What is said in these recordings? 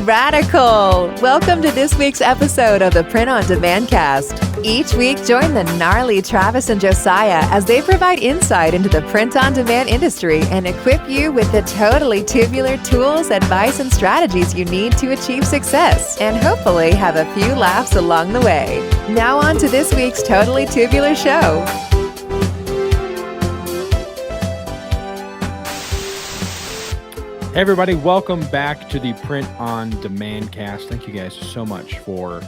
Radical! Welcome to this week's episode of the Print on Demand cast. Each week, join the gnarly Travis and Josiah as they provide insight into the print on demand industry and equip you with the totally tubular tools, advice, and strategies you need to achieve success and hopefully have a few laughs along the way. Now, on to this week's Totally Tubular show. Hey everybody, welcome back to the Print on Demand cast. Thank you guys so much for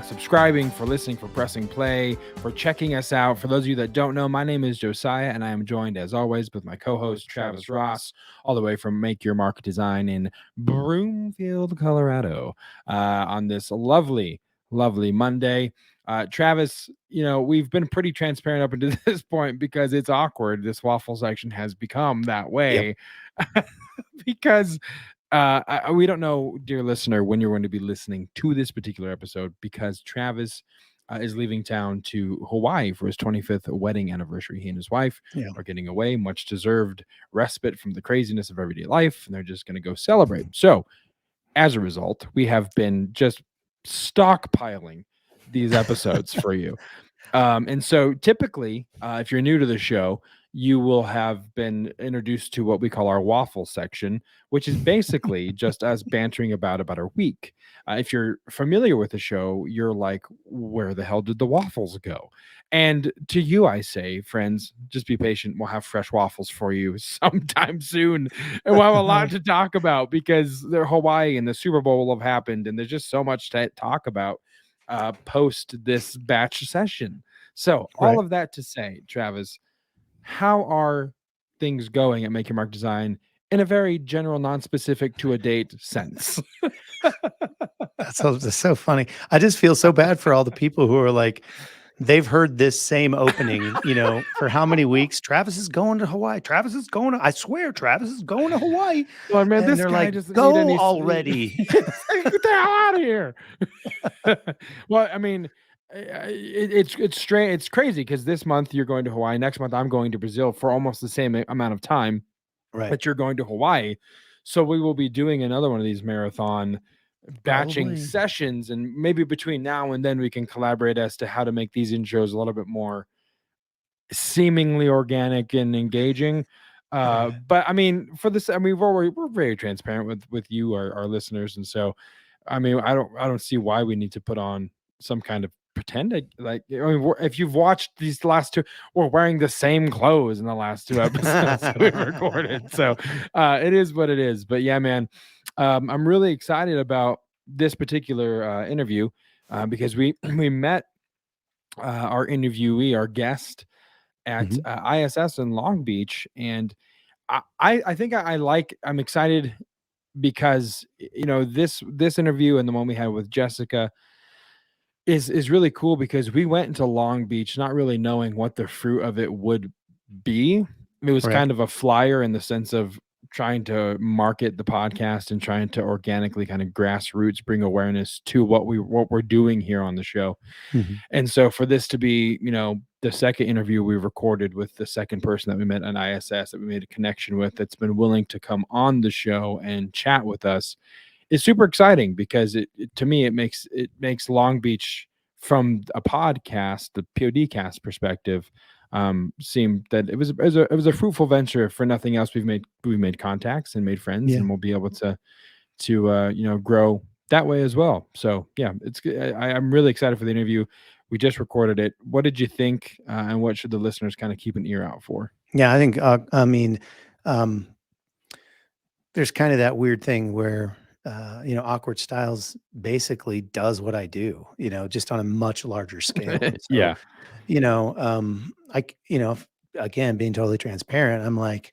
subscribing, for listening, for pressing play, for checking us out. For those of you that don't know, my name is Josiah, and I am joined as always with my co-host Travis Ross, all the way from Make Your Market Design in Broomfield, Colorado, on this lovely Monday. Travis, we've been pretty transparent up until this point because it's awkward. This waffle section has become that way. Yep. Because we don't know, dear listener, when you're going to be listening to this particular episode, because Travis is leaving town to Hawaii for his 25th wedding anniversary. He and his wife are getting away, much deserved respite from the craziness of everyday life, and they're just going to go celebrate. So as a result, we have been just stockpiling these episodes for you. And so typically, if you're new to the show, you will have been introduced to what we call our waffle section, which is basically just us bantering about our week. If you're familiar with the show, you're like, where the hell did the waffles go? And to you, I say, friends, just be patient. We'll have fresh waffles for you sometime soon. And we'll have a lot to talk about because they're Hawaii and the Super Bowl will have happened. And there's just so much to talk about post this batch session. So all of that to say, Travis, how are things going at Make Your Mark Design in a very general, non-specific to a date sense? That's so funny. I just feel so bad for all the people who are like, they've heard this same opening, for how many weeks? Travis is going to Hawaii. I swear, Travis is going to Hawaii. Well, man, and this they're guy like, doesn't go need any already. Get the hell out of here. Well, I mean, it's strange. It's crazy because this month you're going to Hawaii. Next month I'm going to Brazil for almost the same amount of time that you're going to Hawaii. So we will be doing another one of these marathon batching sessions, and maybe between now and then we can collaborate as to how to make these intros a little bit more seemingly organic and engaging. But I mean, for this, I mean, we're very transparent with you, our listeners, and so I mean, I don't see why we need to put on some kind of pretend if you've watched these last two, we're wearing the same clothes in the last two episodes that we recorded, so it is what it is. But yeah, man, I'm really excited about this particular interview because we met our interviewee, our guest at ISS in Long Beach, and I think I'm excited because this interview and the one we had with Jessica is really cool because we went into Long Beach not really knowing what the fruit of it would be. It was kind of a flyer in the sense of trying to market the podcast and trying to organically kind of grassroots bring awareness to what we're doing here on the show. And so for this to be, the second interview we recorded with the second person that we met on ISS that we made a connection with that's been willing to come on the show and chat with us, it's super exciting because to me it makes Long Beach from a podcast, the PODcast perspective, seem that it was a fruitful venture. For nothing else, we've made contacts and made friends, and we'll be able to grow that way as well. So yeah, I'm really excited for the interview. We just recorded it. What did you think, and what should the listeners kind of keep an ear out for? Yeah, I think there's kind of that weird thing where Awkward Styles basically does what I do, just on a much larger scale. So, again, being totally transparent, I'm like,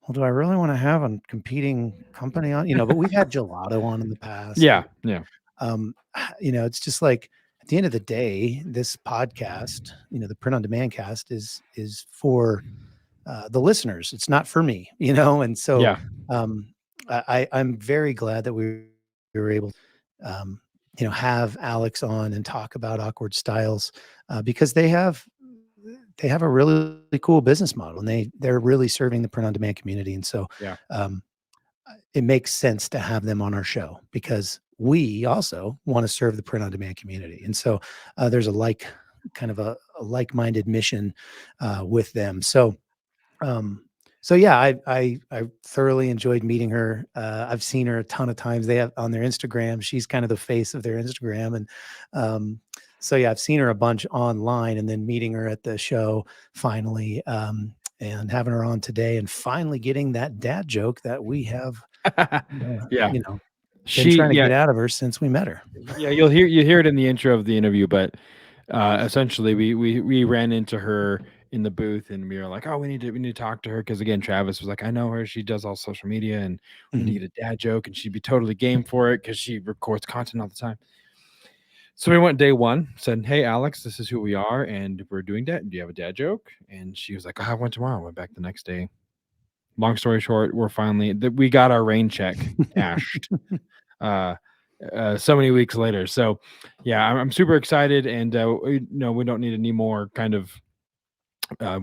well, do I really want to have a competing company on, but we've had Gelato on in the past. Yeah. It's just like at the end of the day, this podcast, the Print on Demand cast is for the listeners. It's not for me, and so, I'm very glad that we were able to, have Alex on and talk about Awkward Styles because they have a really cool business model and they're really serving the print on demand community. And so it makes sense to have them on our show because we also want to serve the print on demand community. And so there's kind of a like-minded mission with them. Um, so yeah, I thoroughly enjoyed meeting her. I've seen her a ton of times. They have on their Instagram. She's kind of the face of their Instagram, and so yeah, I've seen her a bunch online, and then meeting her at the show finally, and having her on today, and finally getting that dad joke that we have, Yeah. you know, been She trying to yeah, get out of her since we met her. yeah, you hear it in the intro of the interview, but essentially we ran into her in the booth and we were like, oh, we need to talk to her because again, Travis was like, I know her, she does all social media, and we need Mhm. to get a dad joke, and she'd be totally game for it because she records content all the time. So we went day one, said, hey, Alex, this is who we are, and we're doing dad. Do you have a dad joke? And she was like, I have one tomorrow. Went back the next day. Long story short, we got our rain check cashed. uh, so many weeks later. So, yeah, I'm super excited, and we don't need any more kind of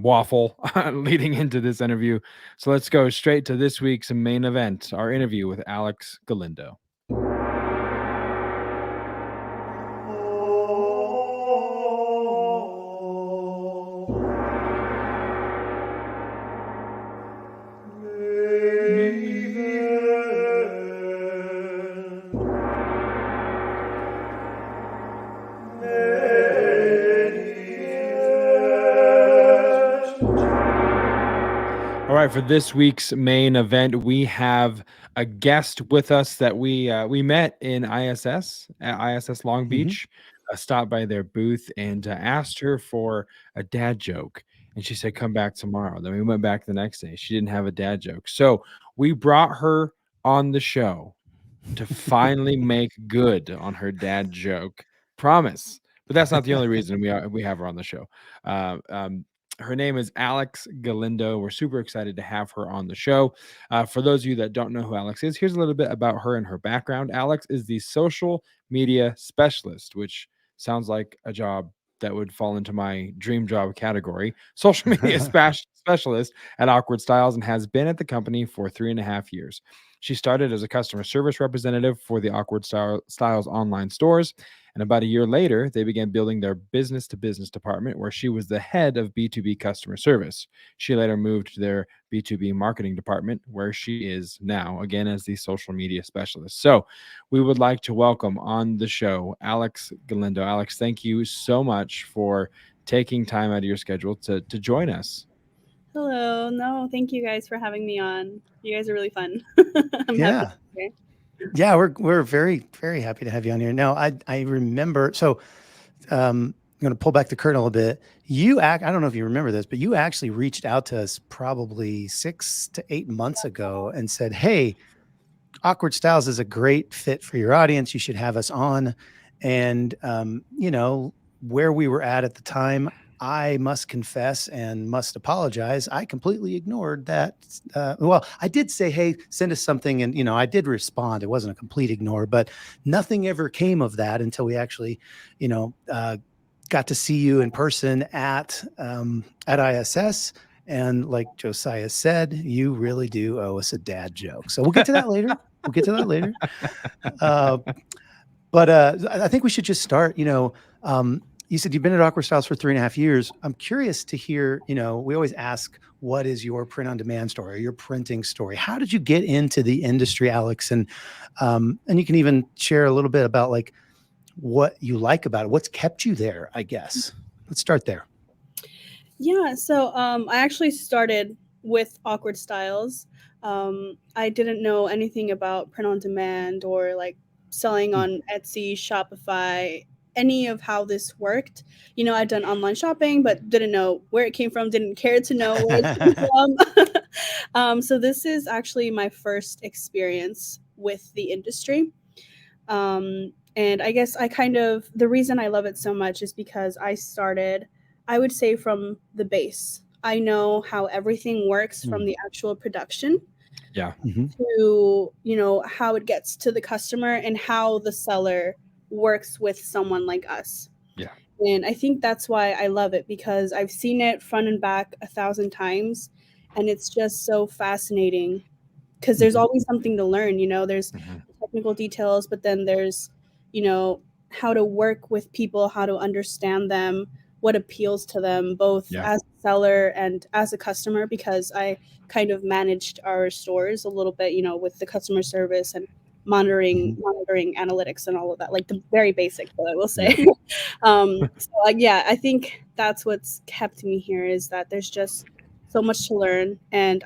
waffle leading into this interview. So let's go straight to this week's main event, our interview with Alex Galindo. All right, for this week's main event, we have a guest with us that we met in ISS at ISS Long Beach. Stopped by their booth and asked her for a dad joke, and she said, "Come back tomorrow." Then we went back the next day. She didn't have a dad joke, so we brought her on the show to finally make good on her dad joke. Promise. But that's not the only reason we have her on the show. Uh, um, her name is Alex Galindo. We're super excited to have her on the show. For those of you that don't know who Alex is, here's a little bit about her and her background. Alex is the social media specialist, which sounds like a job that would fall into my dream job category. Social media specialist at Awkward Styles and has been at the company for 3.5 years. She started as a customer service representative for the Styles online stores. And about a year later, they began building their business to business department, where she was the head of B2B customer service. She later moved to their B2B marketing department, where she is now, again, as the social media specialist. So we would like to welcome on the show Alex Galindo. Alex, thank you so much for taking time out of your schedule to join us. Hello. No, thank you guys for having me on. You guys are really fun. I'm happy Yeah. to be here. Yeah, we're very, very happy to have you on here. Now, I remember, so I'm going to pull back the curtain a little bit. I don't know if you remember this, but you actually reached out to us probably 6 to 8 months ago and said, hey, Awkward Styles is a great fit for your audience. You should have us on. And, where we were at the time, I must confess and must apologize. I completely ignored that. Well, I did say, hey, send us something. And, I did respond. It wasn't a complete ignore, but nothing ever came of that until we actually, got to see you in person at ISS. And like Josiah said, you really do owe us a dad joke. So we'll get to that later. But I think we should just start, you said you've been at Awkward Styles for 3.5 years. I'm curious to hear, we always ask, what is your print on demand story or your printing story? How did you get into the industry, Alex? And you can even share a little bit about like what you like about it. What's kept you there, I guess. Let's start there. Yeah, so I actually started with Awkward Styles. I didn't know anything about print on demand or like selling on Etsy, Shopify, any of how this worked. I'd done online shopping, but didn't know where it came from, didn't care to know where it came from. So this is actually my first experience with the industry. And I guess the reason I love it so much is because I started, I would say, from the base. I know how everything works from the actual production Yeah. to, how it gets to the customer and how the seller works with someone like us. Yeah. And I think that's why I love it, because I've seen it front and back 1,000 times, and it's just so fascinating because there's always something to learn. There's Mhm. technical details, but then there's how to work with people, how to understand them, what appeals to them, both Yeah. as a seller and as a customer, because I kind of managed our stores a little bit, with the customer service and monitoring analytics and all of that, like the very basic, but I will say. So yeah, I think that's what's kept me here, is that there's just so much to learn. And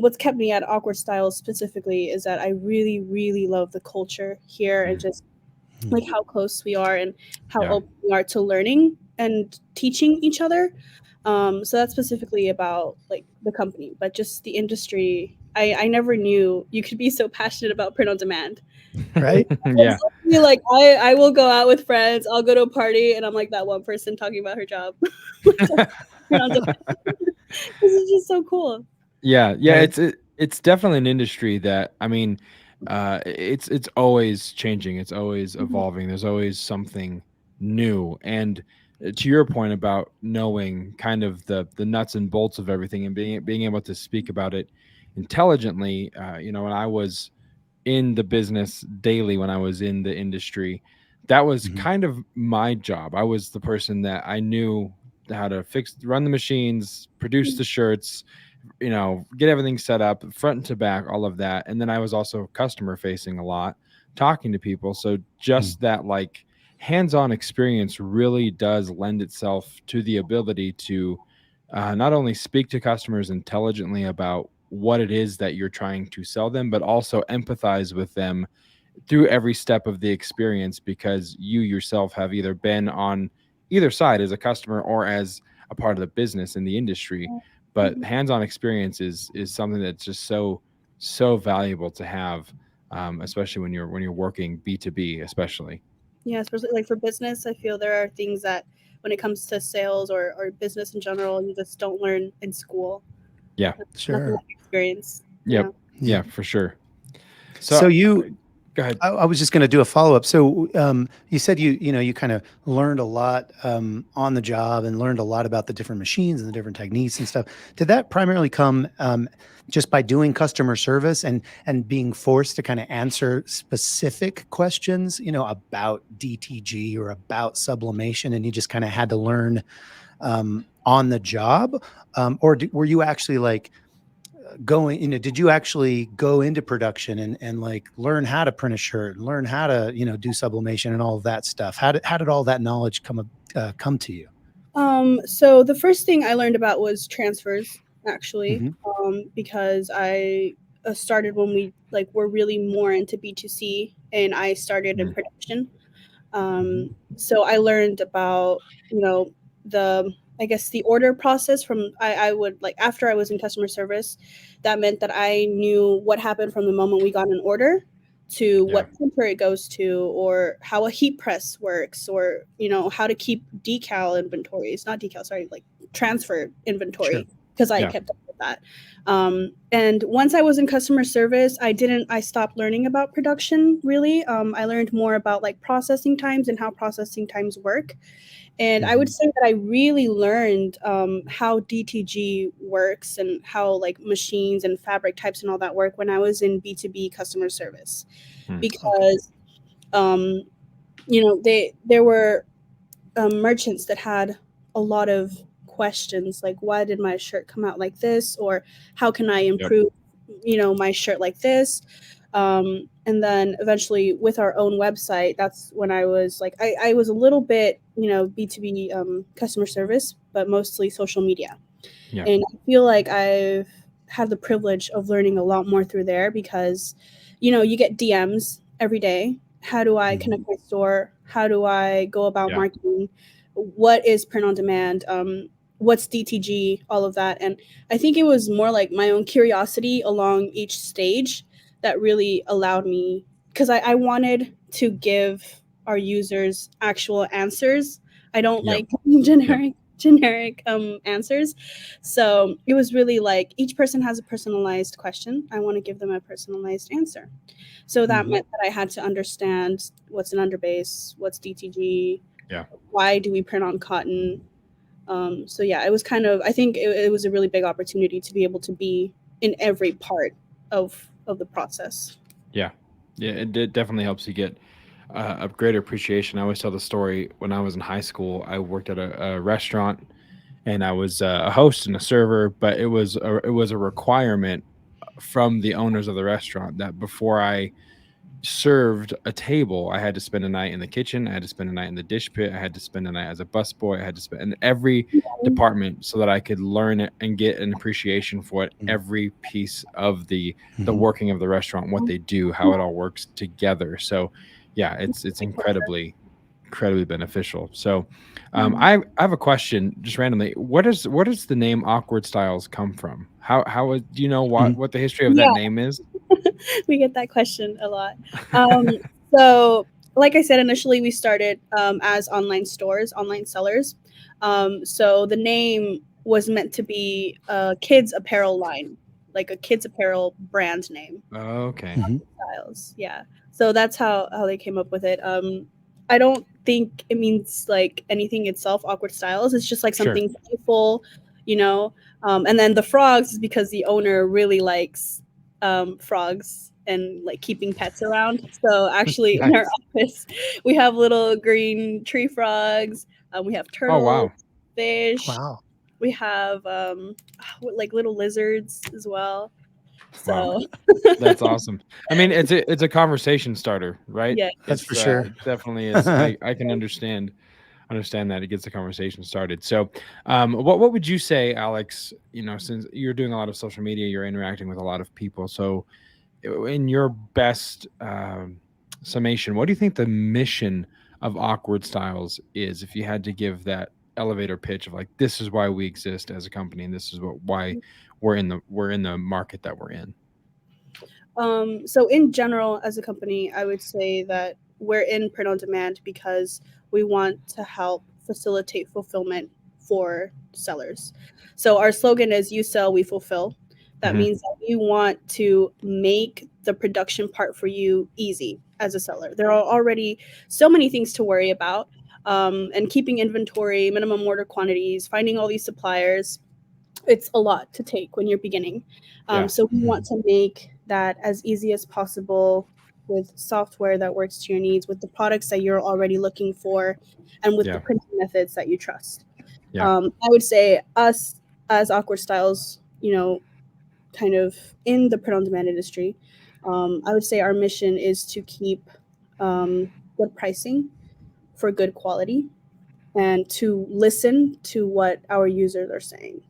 what's kept me at Awkward Styles specifically is that I really, really love the culture here, and just like how close we are and how Yeah. open we are to learning and teaching each other. So that's specifically about like the company, but just the industry. I never knew you could be so passionate about print on demand. Right. Yeah. Like I will go out with friends, I'll go to a party, and I'm like that one person talking about her job. Print on demand. This is just so cool. Yeah, Right. it's definitely an industry that, I mean, it's always changing, it's always evolving. There's always something new. And to your point about knowing kind of the nuts and bolts of everything and being able to speak about it intelligently, when I was in the business daily, when I was in the industry, that was Mhm. kind of my job. I was the person that I knew how to run the machines, produce the shirts, get everything set up front to back, all of that. And then I was also customer facing a lot, talking to people. So just that like hands-on experience really does lend itself to the ability to not only speak to customers intelligently about what it is that you're trying to sell them, but also empathize with them through every step of the experience, because you yourself have either been on either side as a customer or as a part of the business in the industry. But hands-on experience is something that's just so valuable to have, especially when you're working B2B, especially. Yeah, especially like for business, I feel there are things that when it comes to sales or business in general, you just don't learn in school. Yeah. Nothing Sure. like experience. Yep. Yeah. Yeah, for sure. So So you, go ahead. I was just going to do a follow up. So you said you kind of learned a lot on the job and learned a lot about the different machines and the different techniques and stuff. Did that primarily come just by doing customer service and being forced to kind of answer specific questions, about DTG or about sublimation, and you just kind of had to learn on the job, or were you actually like going, did you actually go into production and like learn how to print a shirt and learn how to, do sublimation and all of that stuff? How did all that knowledge come to you? So the first thing I learned about was transfers, actually, Hmm. because I started when we like were really more into B2C, and I started in Mhm. production. Hmm. So I learned about, the, I guess, the order process from, I would like, after I was in customer service, that meant that I knew what happened from the moment we got an order to Yeah. what printer it goes to, or how a heat press works, or, how to keep decal inventories, not decal, sorry, like transfer Sure. inventory, because I Yeah. kept up with that. And once I was in customer service, I stopped learning about production really. I learned more about like processing times and how processing times work. And I would Hmm. say that I really learned how DTG works and how like machines and fabric types and all that work when I was in B2B customer service, Hmm. Okay. because um, there were merchants that had a lot of questions, like why did my shirt come out like this, or how can I Yep. improve my shirt like this. And then eventually with our own website, that's when I was like, I was a little bit B2B customer service, but mostly social media. Yeah. And I feel like I've had the privilege of learning a lot more through there, because you get DMs every day. How do I Hmm. connect my store? How do I go about Yeah. marketing? What is print on demand? What's DTG? All of that. And I think it was more like my own curiosity along each stage that really allowed me, because I wanted to give our users actual answers. I don't Yep. like Yep. generic answers. So it was really like each person has a personalized question. I want to give them a personalized answer. So that Hmm. meant that I had to understand what's an underbase, what's DTG, Yeah. why do we print on cotton. So yeah, it was kind of, I think it was a really big opportunity to be able to be in every part of the process. Yeah, it definitely helps you get a greater appreciation. I always tell the story when I was in high school. I worked at a restaurant, and I was a host and a server, but it was a requirement from the owners of the restaurant that before I served a table, I had to spend a night in the kitchen. I had to spend a night in the dish pit. I had to spend a night as a busboy. I had to spend in every department so that I could learn it and get an appreciation for it. Every piece of the working of the restaurant, what they do, how it all works together. So, yeah, it's incredibly beneficial. So, I have a question just randomly. Where does the name Awkward Styles come from? Do you know what the history of that Yeah. name is? We get that question a lot. So, like I said, initially we started as online sellers. So the name was meant to be a kids apparel line, like a kids apparel brand name. Okay. Styles, yeah. So that's how they came up with it. I don't think it means like anything itself. Awkward Styles. It's just like Sure. something playful, you know. And then the frogs is because the owner really likes frogs and like keeping pets around. So actually, in our office, we have little green tree frogs. We have turtles, wow. fish. Wow. We have like little lizards as well. Wow. So That's awesome. I mean, it's a conversation starter, right? yeah, That's for sure. It definitely is. I can understand that it gets the conversation started. So, what would you say, Alex? You know, since you're doing a lot of social media, you're interacting with a lot of people. So, in your best summation, what do you think the mission of Awkward Styles is? If you had to give that elevator pitch of like, this is why we exist as a company, and this is why we're in the market that we're in. So in general, as a company, I would say that we're in print on demand because we want to help facilitate fulfillment for sellers. So our slogan is "You sell, we fulfill." That means that we want to make the production part for you easy as a seller. There are already so many things to worry about, and keeping inventory, minimum order quantities, finding all these suppliers. It's a lot to take when you're beginning. So we want to make that as easy as possible with software that works to your needs, with the products that you're already looking for, and with the printing methods that you trust. I would say us as Awkward Styles, kind of in the print-on-demand industry, I would say our mission is to keep good pricing for good quality and to listen to what our users are saying.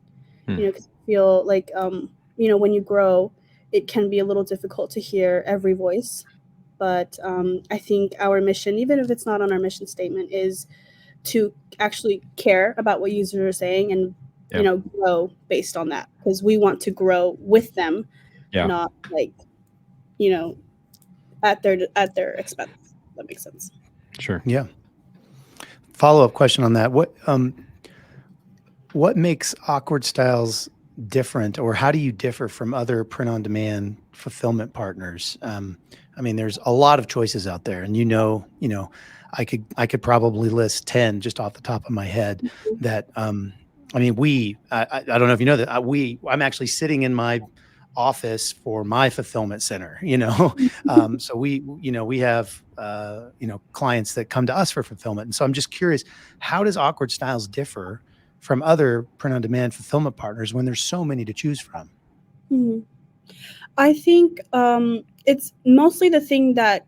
Because I feel like, when you grow, it can be a little difficult to hear every voice. But I think our mission, even if it's not on our mission statement, is to actually care about what users are saying and, grow based on that. Because we want to grow with them, not like, at their expense. If that makes sense. Sure. Yeah. Follow-up question on that. What makes Awkward Styles different, or how do you differ from other print-on-demand fulfillment partners? I mean, there's a lot of choices out there, and I could probably list 10 just off the top of my head. That I don't know if you know that I'm actually sitting in my office for my fulfillment center. So we have clients that come to us for fulfillment, and so I'm just curious, how does Awkward Styles differ from other print-on-demand fulfillment partners when there's so many to choose from? I think it's mostly the thing that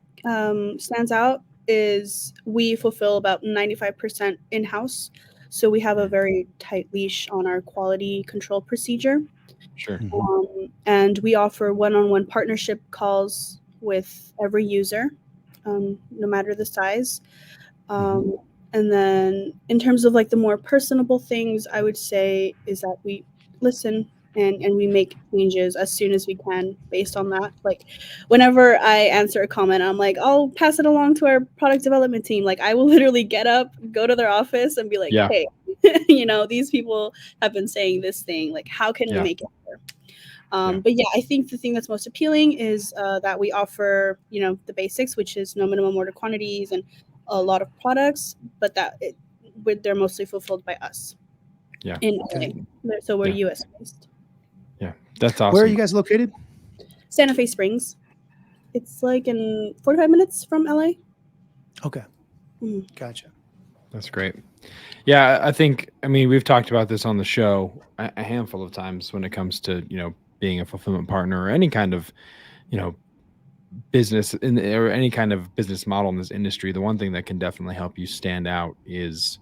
stands out is we fulfill about 95% in-house. So we have a very tight leash on our quality control procedure. Sure. And we offer one-on-one partnership calls with every user, no matter the size. And then in terms of like the more personable things, I would say is that we listen and we make changes as soon as we can based on that. Like whenever I answer a comment, I'm like, I'll pass it along to our product development team. Like I will literally get up, go to their office and be like, hey, these people have been saying this thing. Like, how can we make it better? But yeah, I think the thing that's most appealing is that we offer, the basics, which is no minimum order quantities and a lot of products, but they're mostly fulfilled by us. In LA. So we're US based. Yeah, that's awesome. Where are you guys located? Santa Fe Springs. It's like in 45 minutes from LA. Okay. Mhm. Gotcha. That's great. Yeah, I mean, we've talked about this on the show a handful of times when it comes to, being a fulfillment partner or any kind of, business or any kind of business model in this industry. The one thing that can definitely help you stand out is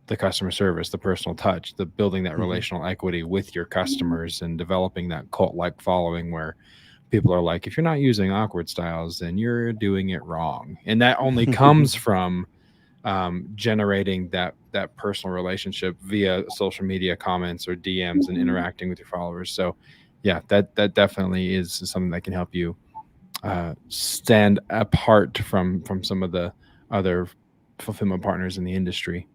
the customer service, the personal touch, the building that Mhm. relational equity with your customers and developing that cult-like following where people are like, if you're not using Awkward Styles, then you're doing it wrong. And that only comes from generating that personal relationship via social media comments or DMs and interacting with your followers. So yeah, that definitely is something that can help you stand apart from some of the other fulfillment partners in the industry.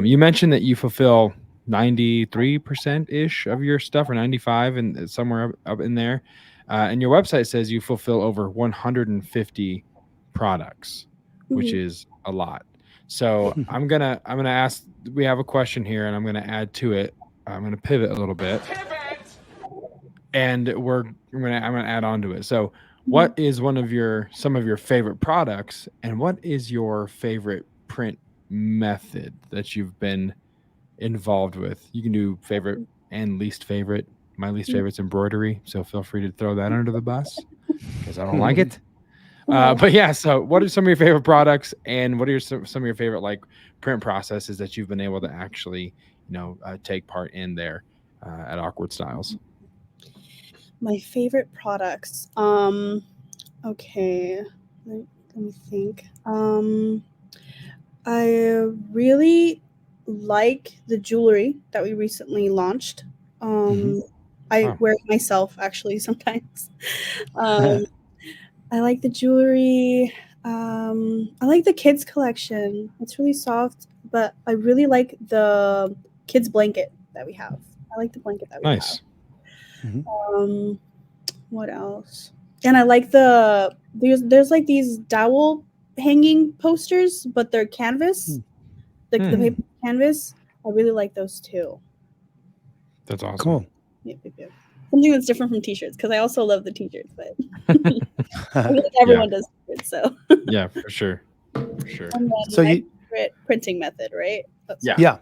You mentioned that you fulfill 93% ish of your stuff, or 95, and somewhere up in there. And your website says you fulfill over 150 products, which is a lot. So I'm gonna ask. We have a question here, and I'm gonna add to it. I'm gonna pivot a little bit, and I'm gonna add on to it. So, what is some of your favorite products, and what is your favorite print method that you've been involved with? You can do favorite and least favorite. My least favorite's embroidery, so feel free to throw that under the bus because I don't like it. But yeah, so what are some of your favorite products, and what are some of your favorite like print processes that you've been able to actually, take part in there at Awkward Styles? My favorite products. Okay. Let me think. I really like the jewelry that we recently launched. I Wow. wear it myself actually sometimes. Um, I like the jewelry. I like the kids collection. It's really soft, but I really like the kids blanket that we have. I like the blanket that we Nice. have. What else? And I like there's like these dowel hanging posters, but they're canvas. The paper canvas. I really like those too. That's awesome. Cool. Yep. Something that's different from t-shirts, because I also love the t-shirts, but I feel like everyone does t-shirts, so. Yeah, for sure. For sure. And then So my favorite printing method, right? Yeah.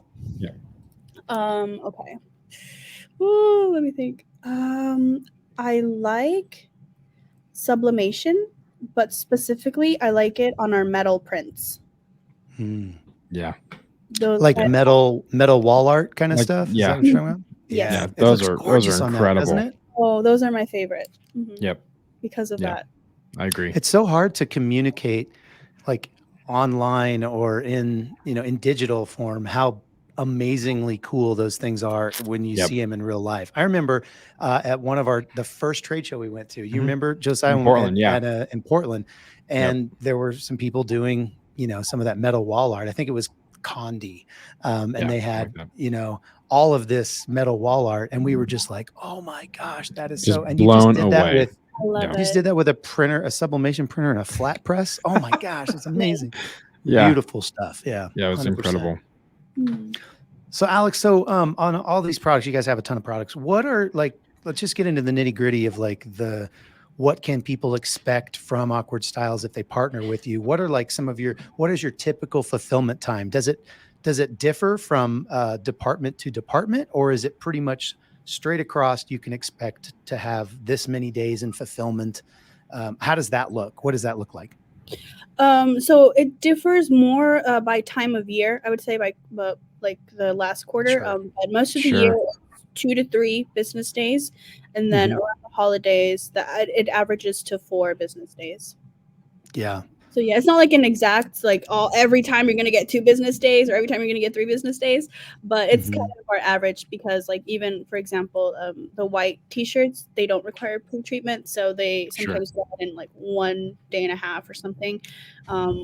Okay. Ooh, let me think. I like sublimation, but specifically I like it on our metal prints. Yeah. Those Like metal wall art kind of Like, stuff. Is yeah. that what you're talking about? Yes. Yeah, It those looks are gorgeous on that, incredible. doesn't it? Oh, those are my favorite. Yep. Because of Yeah. that. I agree. It's so hard to communicate like online or in digital form how amazingly cool those things are when you see them in real life. I remember at one of the first trade show we went to. You remember, Josiah, In Portland, in Portland, and there were some people doing some of that metal wall art. I think it was Condi, and they had all of this metal wall art, and we were just like, oh my gosh, that is just so. And blown you just did that away. with. I love You just did that with a printer, a sublimation printer, and a flat press. Oh my gosh, it's amazing. Yeah. Beautiful stuff. Yeah. Yeah, it was 100%. incredible. So Alex, on all these products, you guys have a ton of products. What are let's just get into the nitty-gritty of what can people expect from Awkward Styles if they partner with you? What are what is your typical fulfillment time? Does it differ from department to department, or is it pretty much straight across? You can expect to have this many days in fulfillment. How does that look? What does that look like? So it differs more by time of year. I would say by like the last quarter. Sure. But most of the year, 2 to 3 business days, and then around the holidays, it averages to 4 business days. Yeah. So yeah, it's not like an exact every time you're gonna get 2 business days or every time you're gonna get 3 business days, but it's kind of our average because even for example, the white t-shirts, they don't require pre-treatment, so they sometimes go in 1 day and a half or something.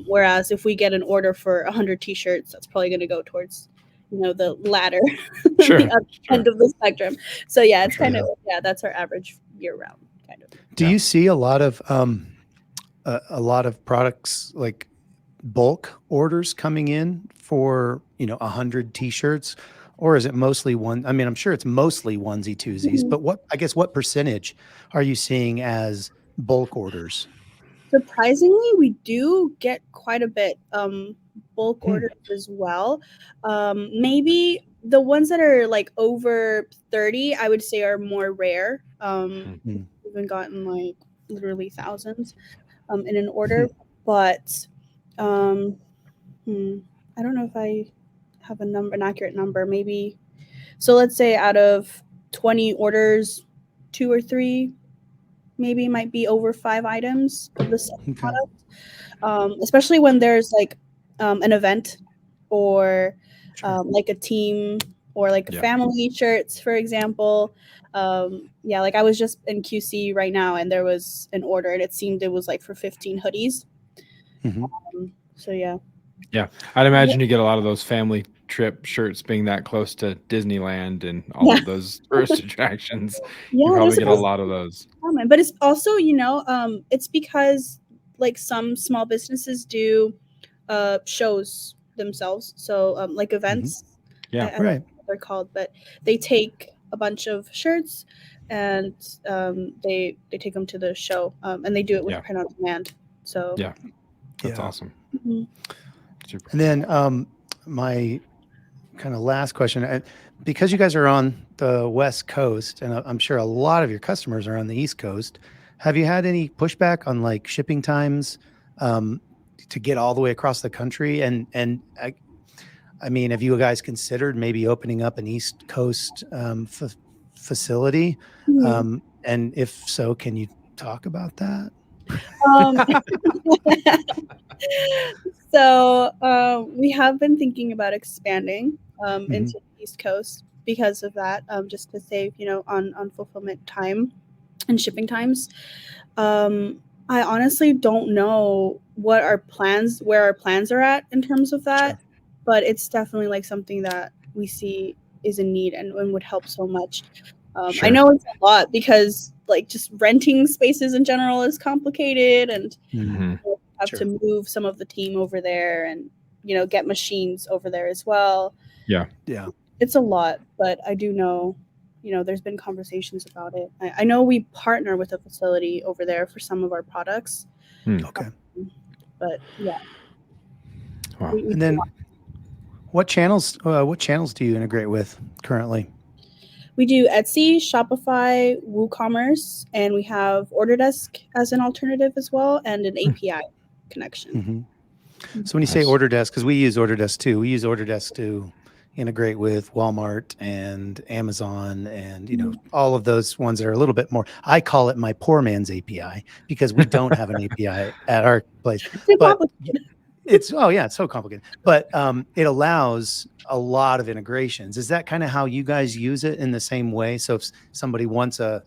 Whereas if we get an order for 100 t-shirts, that's probably gonna go towards the latter the end of the spectrum. So yeah, it's kind of that's our average year round kind of. Do you see a lot of products like bulk orders coming in for 100 t-shirts, or is it mostly one? I mean, I'm sure it's mostly onesie twosies, Mhm. but what percentage are you seeing as bulk orders? Surprisingly, we do get quite a bit bulk Hmm. orders as well. Maybe the ones that are like over 30, I would say are more rare. Hmm. We've even gotten like literally thousands in an Hmm. order, but um, I don't know if I have an accurate number. Maybe so. Let's say out of 20 orders, 2 or 3 maybe might be over 5 items of the same Okay. product. Especially when there's like an event or Sure. like a team or like Yeah. family shirts, for example. Yeah, like I was just in QC right now and there was an order and it seemed it was like for 15 hoodies. Hmm. So yeah. Yeah. I'd imagine you get a lot of those family trip shirts being that close to Disneyland and all Yeah. of those tourist attractions. You Yeah, they're probably get a supposed lot of those. common, but it's also it's because like some small businesses do shows themselves, so like Hmm. events. I Yeah. don't know Right. what they're called, but they take a bunch of shirts and they take them to the show, and they do it with Yeah. print on demand. So Yeah. That's Yeah. awesome. mhm. Super. And then my kind of last question, because you guys are on the West Coast, and I'm sure a lot of your customers are on the East Coast, have you had any pushback on like shipping times to get all the way across the country? And I mean, have you guys considered maybe opening up an East Coast facility? Mhm. And if so, can you talk about that? Um, so we have been thinking about expanding Hmm. into the East Coast because of that, just to save, on fulfillment time and shipping times. Um, I honestly don't know where our plans are at in terms of that, Sure. but it's definitely like something that we see is in need and would help so much. I Sure. know it's a lot because like just renting spaces in general is complicated and Mhm. Hmm. have Sure. to move some of the team over there and get machines over there as well. Yeah. Yeah. It's a lot, but I do know, there's been conversations about it. I know we partner with a facility over there for some of our products, Okay. but yeah, Wow. And then what channels do you integrate with currently? we do Etsy, Shopify, WooCommerce, and we have Orderdesk as an alternative as well, and an API connection. Hmm. So when you say Nice. Orderdesk, because we use Autodesk too, we use Autodesk to integrate with Walmart and Amazon and all of those ones that are a little bit more. I call it my poor man's API because we don't have an API at our place. It's too But complicated. it's it's so complicated. But it allows a lot of integrations. Is that kind of how you guys use it in the same way? So if somebody wants to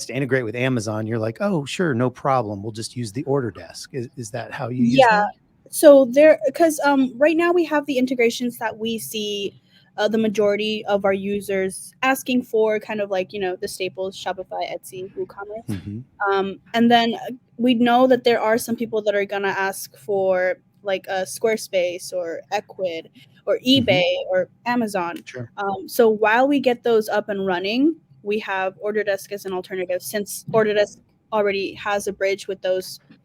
integrate with Amazon, you're like, oh, sure, no problem. We'll just use the order desk. Is that how you use Yeah. that? So there, because right now we have the integrations that we see the majority of our users asking for, kind of like the staples: Shopify, Etsy, WooCommerce. Hmm. And then we know that there are some people that are gonna ask for like a Squarespace or Equid or Hmm. eBay or Amazon. Sure. So while we get those up and running, we have Orderdesk as an alternative, since Orderdesk already has a bridge with those Sure.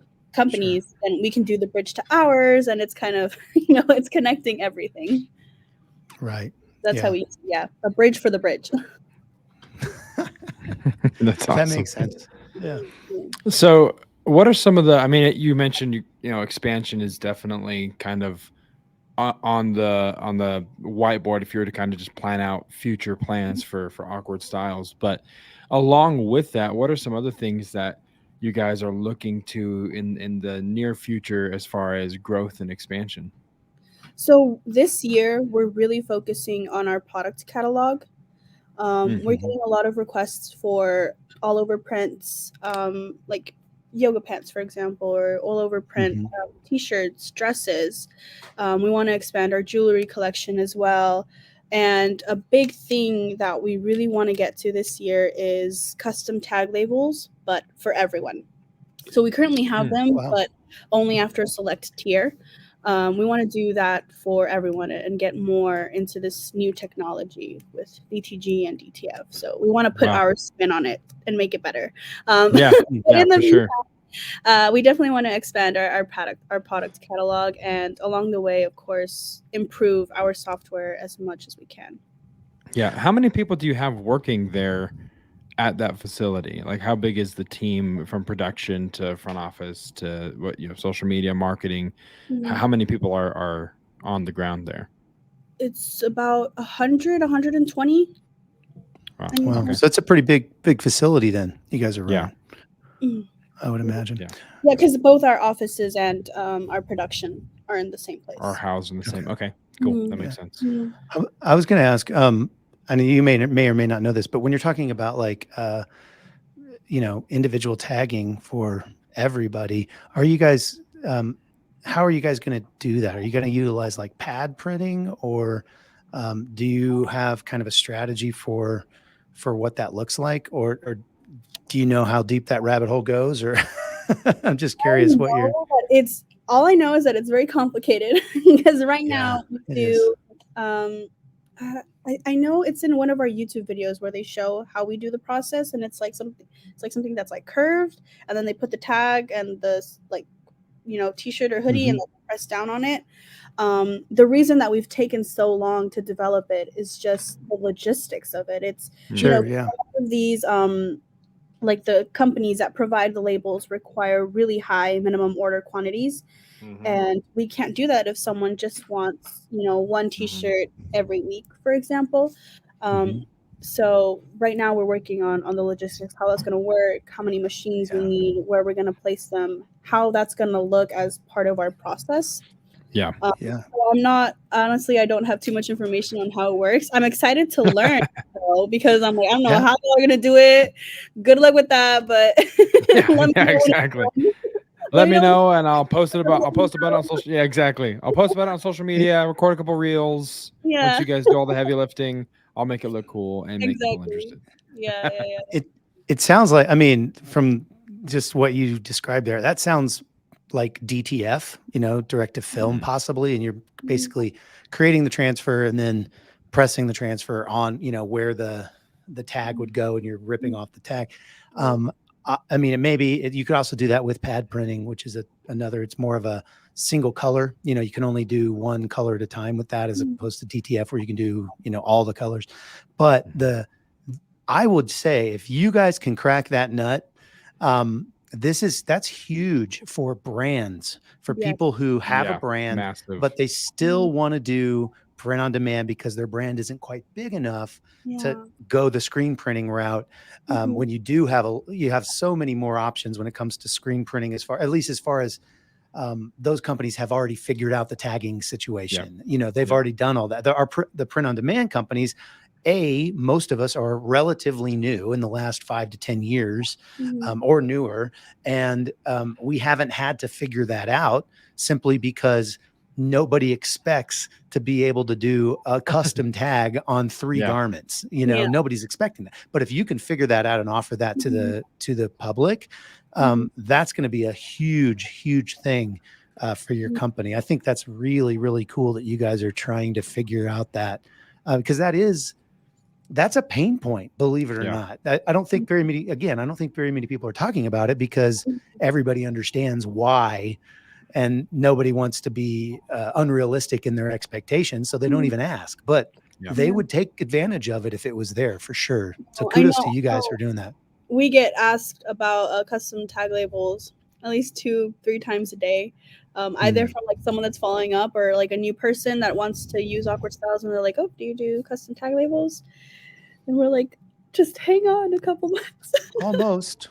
companies, then we can do the bridge to ours, and it's kind of it's connecting everything. Right. That's how Yeah. we a bridge for the bridge. That's That awesome. makes sense. Yeah. So, what are some of the? I mean, you mentioned expansion is definitely kind of on the whiteboard if you were to kind of just plan out future plans for Awkward Styles. But along with that, what are some other things that you guys are looking to in the near future as far as growth and expansion? So this year we're really focusing on our product catalog. We're Hmm. getting a lot of requests for all over prints, like yoga pants, for example, or all over print Hmm. t-shirts, dresses. We want to expand our jewelry collection as well. And a big thing that we really want to get to this year is custom tag labels, but for everyone. So we currently have them, Wow. but only after a select tier. We want to do that for everyone and get more into this new technology with DTG and DTF. So we want to put our spin on it and make it better. Yeah, in the for sure. we definitely want to expand our product catalog, and along the way, of course, improve our software as much as we can. Yeah. How many people do you have working there at that facility? Like, how big is the team from production to front office to social media, marketing? How many people are on the ground there? It's about 100, 120. Wow. Okay. So it's a pretty big facility then you guys are running. Yeah. I would imagine. Yeah, because both our offices and our production are in the same place. Are housed in the same. Okay, cool. That makes sense. I was going to ask, I know you may or may not know this, but when you're talking about like, individual tagging for everybody, are you guys, how are you guys going to do that? Are you going to utilize like pad printing, or do you have kind of a strategy for what that looks like, or do you know how deep that rabbit hole goes? Or I'm just curious what you're. It's all I know is that it's very complicated because right now we do. I know it's in one of our YouTube videos where they show how we do the process, and it's like something that's like curved, and then they put the tag and the t-shirt or hoodie and then press down on it. The reason that we've taken so long to develop it is just the logistics of it. It's these like the companies that provide the labels require really high minimum order quantities. And we can't do that if someone just wants, one t-shirt every week, for example. So right now we're working on the logistics, how that's going to work, how many machines we need, where we're going to place them, how that's going to look as part of our process. So I'm not, honestly, I don't have too much information on how it works. I'm excited to learn though, because I'm like, I don't know how we're going to do it. Good luck with that. But exactly. Let me know, and I'll post about it on social. Yeah, exactly. I'll post about it on social media, record a couple reels. Once you guys do all the heavy lifting, I'll make it look cool and make people interested. It sounds like, I mean, from just what you described there, that sounds like DTF, direct to film possibly, and you're basically creating the transfer and then pressing the transfer on, where the tag would go, and you're ripping off the tag. I mean, it may be, you could also do that with pad printing, which is it's more of a single color. You can only do one color at a time with that, as opposed to DTF, where you can do, all the colors. But I would say if you guys can crack that nut, that's huge for brands, for people who have a brand, but they still want to do print on demand because their brand isn't quite big enough to go the screen printing route. When you do you have so many more options when it comes to screen printing, as far as those companies have already figured out the tagging situation. They've already done all that. The print on demand companies, most of us are relatively new in the last 5 to 10 years, or newer. And we haven't had to figure that out, simply because nobody expects to be able to do a custom tag on 3 garments. Nobody's expecting that. But if you can figure that out and offer that to the public, that's going to be a huge thing for your company. I think that's really, really cool that you guys are trying to figure out that, because that's a pain point, believe it or not. I don't think very many people are talking about it, because everybody understands why, and nobody wants to be unrealistic in their expectations, so they don't even ask. But they would take advantage of it if it was there, for sure. So kudos to you guys for doing that. We get asked about custom tag labels at least 2-3 times a day, either from like someone that's following up, or like a new person that wants to use Awkward Styles, and they're like, "Oh, do you do custom tag labels?" And we're like, "Just hang on a couple months." Almost.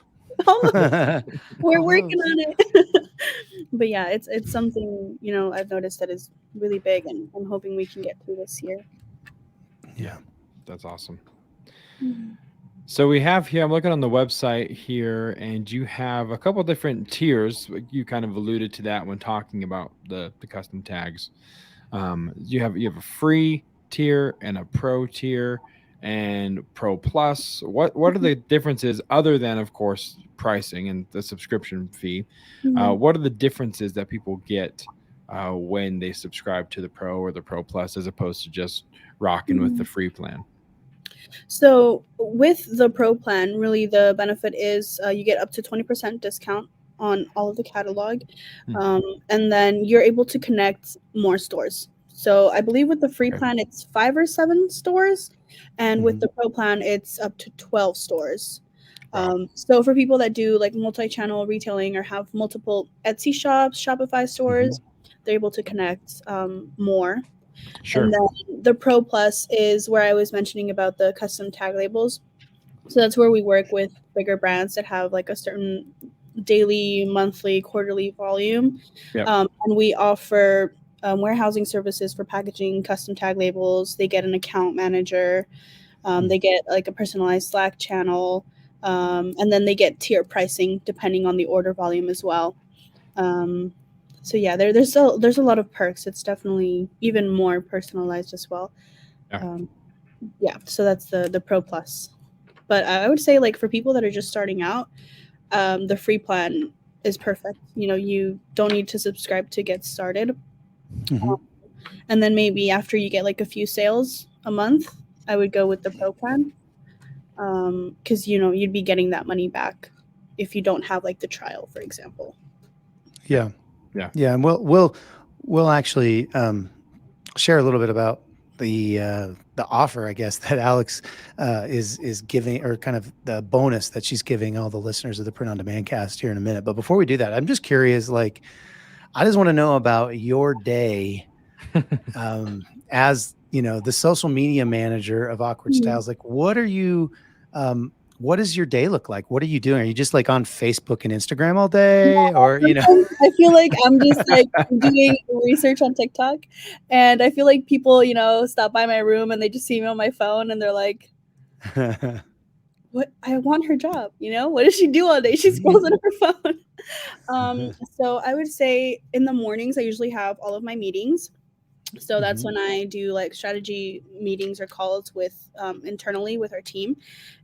We're working on it. But yeah, it's something, I've noticed that is really big, and I'm hoping we can get through this year. Yeah, that's awesome. So we have here, I'm looking on the website here, and you have a couple different tiers. You kind of alluded to that when talking about the custom tags. You have a free tier and a pro tier and pro plus. What are the differences, other than, of course, pricing and the subscription fee? What are the differences that people get when they subscribe to the Pro or the Pro Plus, as opposed to just rocking with the free plan? So with the Pro plan, really the benefit is you get up to 20% discount on all of the catalog. And then you're able to connect more stores. So I believe with the free plan, it's 5 or 7 stores. And with the Pro plan, it's up to 12 stores. Wow. So for people that do like multi-channel retailing or have multiple Etsy shops, Shopify stores, they're able to connect more. Sure. And then the Pro Plus is where I was mentioning about the custom tag labels. So that's where we work with bigger brands that have like a certain daily, monthly, quarterly volume. Yep. And we offer warehousing services for packaging custom tag labels. They get an account manager. They get like a personalized Slack channel. And then they get tier pricing depending on the order volume as well. So yeah, there's a lot of perks. It's definitely even more personalized as well. Yeah. So that's the Pro Plus. But I would say like for people that are just starting out, the free plan is perfect. You don't need to subscribe to get started. And then maybe after you get like a few sales a month, I would go with the Pro plan. Because you'd be getting that money back if you don't have like the trial, for example. Yeah. And we'll actually share a little bit about the offer, I guess, that Alex is giving, or kind of the bonus that she's giving all the listeners of the Print on Demand cast here in a minute. But before we do that, I'm just curious, like, I just want to know about your day as the social media manager of Awkward Styles. Like, what does your day look like? What are you doing? Are you just like on Facebook and Instagram all day, or I feel like I'm just like doing research on TikTok, and I feel like people, stop by my room and they just see me on my phone and they're like, "What? I want her job. What does she do all day? She scrolls on her phone." So I would say in the mornings I usually have all of my meetings. So that's when I do like strategy meetings or calls with internally with our team.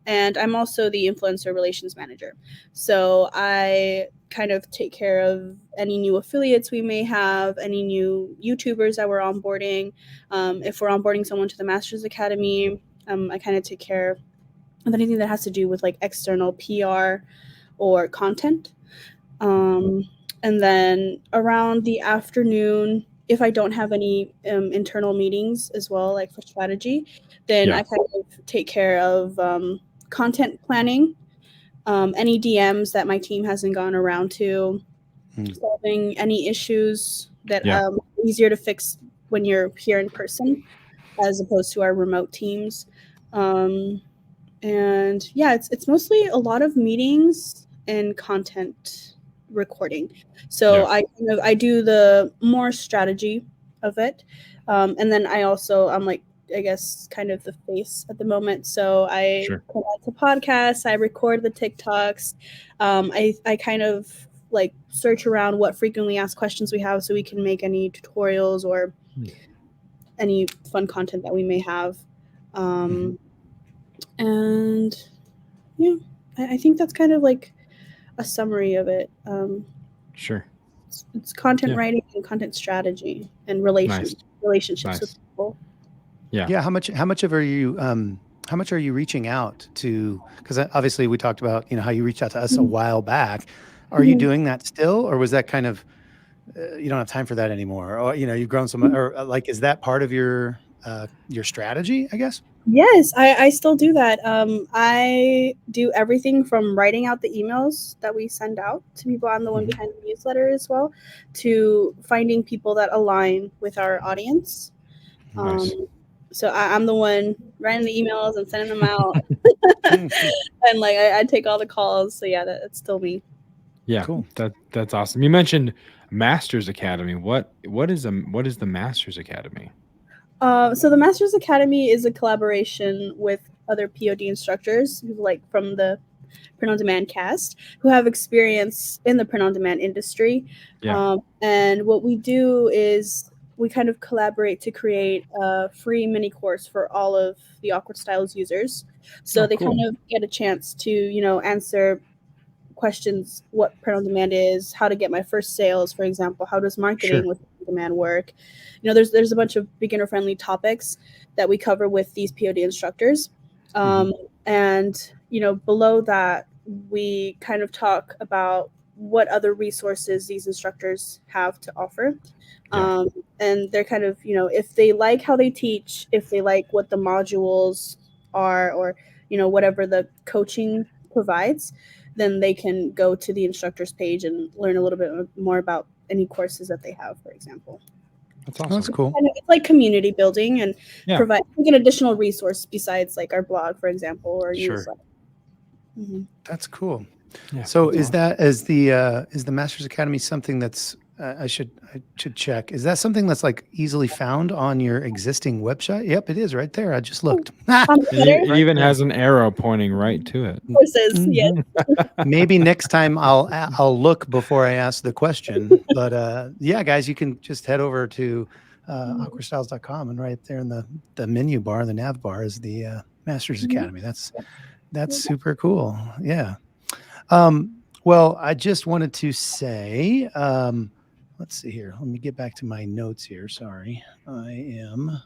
And I'm also the influencer relations manager. So I kind of take care of any new affiliates we may have, any new YouTubers that we're onboarding. If we're onboarding someone to the Masters Academy, I kind of take care of anything that has to do with like external PR or content. And then around the afternoon, if I don't have any internal meetings as well, like for strategy, then I kind of take care of content planning, any DMs that my team hasn't gone around to, solving any issues that easier to fix when you're here in person as opposed to our remote teams. And yeah, it's mostly a lot of meetings and content recording. So I do the more strategy of it, and then I'm like, I guess, kind of the face at the moment. So I put out the podcasts, I record the TikToks, I kind of like search around what frequently asked questions we have so we can make any tutorials or any fun content that we may have. And yeah, I think that's kind of like a summary of it. It's content writing and content strategy and relationships with people. How much are you reaching out to? Because obviously we talked about how you reached out to us a while back. Are you doing that still, or was that kind of you don't have time for that anymore, or you've grown so much, or like is that part of your strategy, I guess? Yes, I still do that. I do everything from writing out the emails that we send out to people. I'm the one behind the newsletter as well, to finding people that align with our audience. So I'm the one writing the emails and sending them out, and like I take all the calls. So yeah, that's still me. Yeah, cool. That's awesome. You mentioned Masters Academy. What is the Masters Academy? So the Masters Academy is a collaboration with other POD instructors, like from the Print on Demand cast, who have experience in the print on demand industry. And what we do is we kind of collaborate to create a free mini course for all of the Awkward Styles users. So they kind of get a chance to, answer questions, what print on demand is, how to get my first sales, for example, how does marketing with demand work. There's a bunch of beginner friendly topics that we cover with these POD instructors. And below that, we kind of talk about what other resources these instructors have to offer. And they're kind of, if they like how they teach, if they like what the modules are, or, whatever the coaching provides, then they can go to the instructor's page and learn a little bit more about any courses that they have, for example. That's awesome. That's cool. And it's like community building and provide like an additional resource besides like our blog, for example, or newsletter. That's cool. Yeah, so that's is the Masters Academy something that's I should check. Is that something that's like easily found on your existing website? Yep, it is right there. I just looked. It even has an arrow pointing right to it. Courses, yes. Maybe next time I'll look before I ask the question. But yeah, guys, you can just head over to awkwardstyles.com, and right there in the menu bar, the nav bar, is the Masters Academy. That's super cool. Yeah. Well, I just wanted to say, let's see here. Let me get back to my notes here. Sorry. I am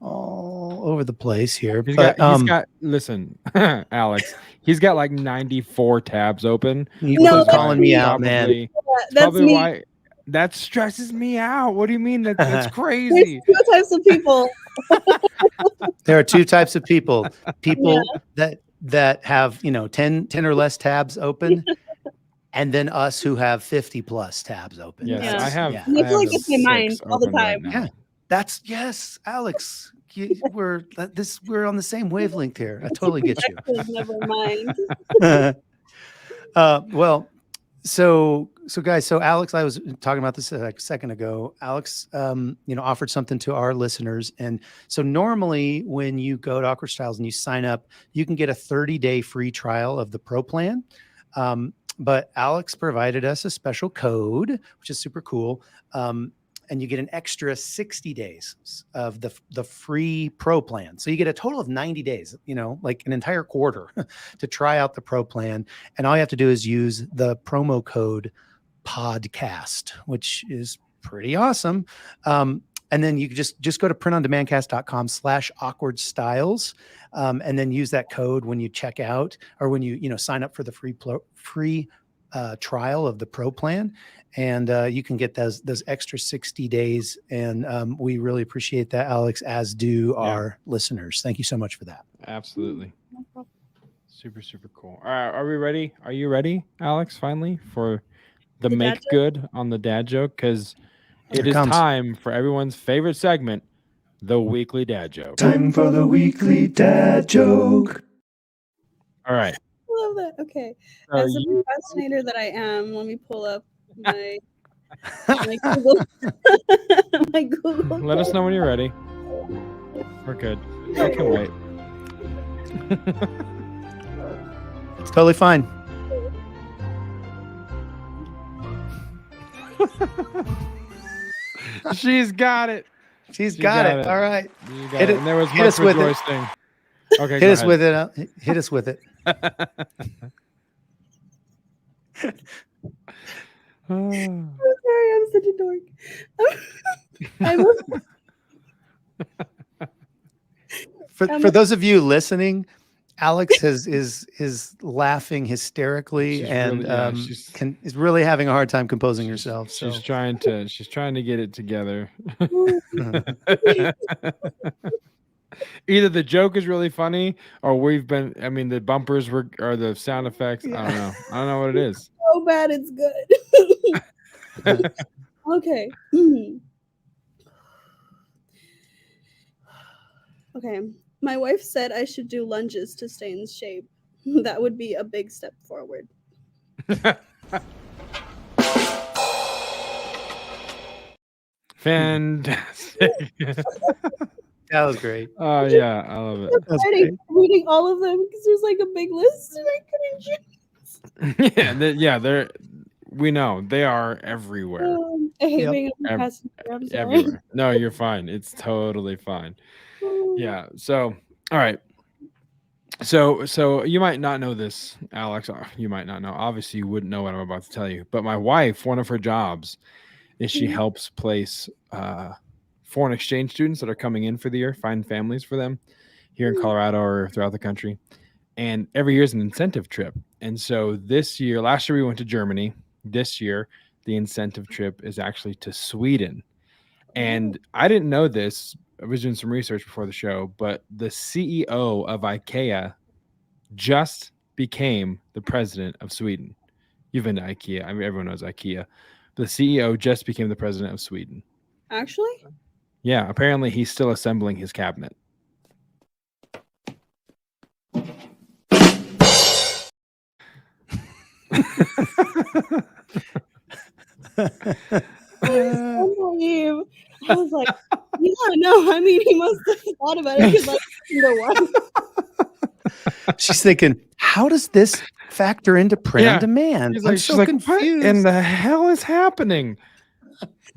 all over the place here. He's got listen, Alex, he's got like 94 tabs open. You're calling me out, man. That's me. Why that stresses me out. What do you mean? That's crazy. There's two types of people. There are two types of people. People that have 10 or less tabs open, and then us who have 50 plus tabs open. Yes, I have. I feel like it's in mine all the time. Yeah, that's Alex. We're on the same wavelength here. I totally get you. Never mind. Well, so guys, so Alex, I was talking about this like a second ago. Alex, offered something to our listeners. And so normally when you go to Awkward Styles and you sign up, you can get a 30-day free trial of the Pro plan. But Alex provided us a special code, which is super cool. And you get an extra 60 days of the free Pro plan. So you get a total of 90 days, like an entire quarter to try out the Pro plan. And all you have to do is use the promo code podcast, which is pretty awesome. And then you can just go to printondemandcast.com/awkwardstyles. And then use that code when you check out, or when you sign up for the free trial of the Pro plan. And you can get those extra 60 days. And we really appreciate that, Alex, as do our listeners. Thank you so much for that. Absolutely. Super, super cool. All right. Are we ready? Are you ready, Alex, finally, for the make good on the dad joke? Because it is time for everyone's favorite segment, the weekly dad joke. Time for the weekly dad joke. All right. I love that. Okay. As a procrastinator that I am, let me pull up my Google. My Google. Let us know when you're ready. We're good. I can wait. It's totally fine. She's got it. She's got it. All right. Hit it. And there was much rejoicing. Okay. Hit us with it. Hit us with it. I'm sorry, I'm such a dork. For those of you listening, Alex is laughing hysterically and is really having a hard time composing herself. So. She's trying to get it together. Either the joke is really funny, or the bumpers or the sound effects. Yeah. I don't know what it is. So bad it's good. Okay. Okay. My wife said I should do lunges to stay in shape. That would be a big step forward. Fantastic. That was great. Oh yeah, I love it. I'm reading all of them because there's like a big list and I couldn't choose. We know they are everywhere. I hate being a passenger. I'm sorry. Everywhere. No, you're fine. It's totally fine. Yeah. So, all right. So you might not know this, Alex. You might not know. Obviously, you wouldn't know what I'm about to tell you. But my wife, one of her jobs, is she helps place foreign exchange students that are coming in for the year, find families for them here in Colorado or throughout the country. And every year is an incentive trip. And so last year we went to Germany. This year, the incentive trip is actually to Sweden. And I didn't know this. I was doing some research before the show, but the CEO of IKEA just became the president of Sweden. You've been to IKEA. I mean, everyone knows IKEA. The CEO just became the president of Sweden. Actually? Yeah, apparently he's still assembling his cabinet. So naive. I was like, yeah, no, I mean, he must have thought about it because, like, number one. She's thinking, how does this factor into print on demand? She's I'm like, so confused. What in the hell is happening?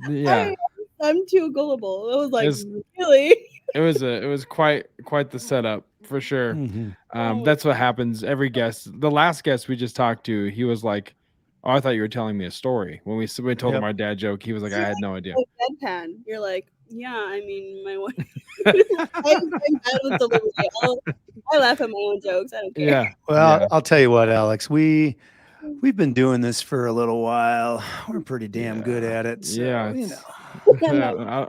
Yeah, I'm too gullible. It was like, It's- really? it was quite the setup for sure. Mhm. That's what happens. Every guest, the last guest we just talked to, he was like, "Oh, I thought you were telling me a story." When we told him Yep. our dad joke, he was like, "I had no idea." Like deadpan. You're like, yeah, I mean, my wife. I'm bad with delivery. I laugh at my own jokes. I don't care. Yeah. Well, yeah. I'll tell you what, Alex, we've been doing this for a little while. We're pretty damn good at it. So, Yeah, you it's- know. I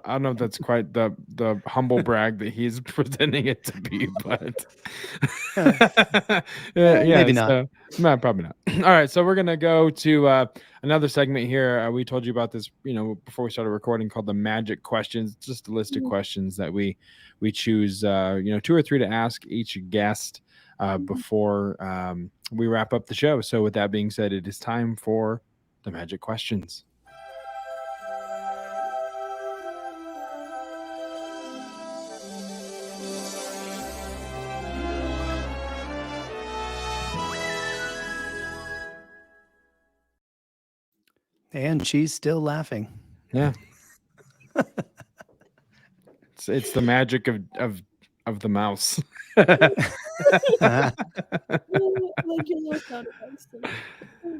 don't know if that's quite the humble brag that he's pretending it to be, but Maybe not. So, no, probably not. All right, so we're gonna go to another segment here. We told you about this, before we started recording, called the Magic Questions. It's just a list of questions that we choose, 2 or 3 to ask each guest before we wrap up the show. So, with that being said, it is time for the Magic Questions. And she's still laughing. Yeah. It's the magic of the mouse. Like your little sound effects.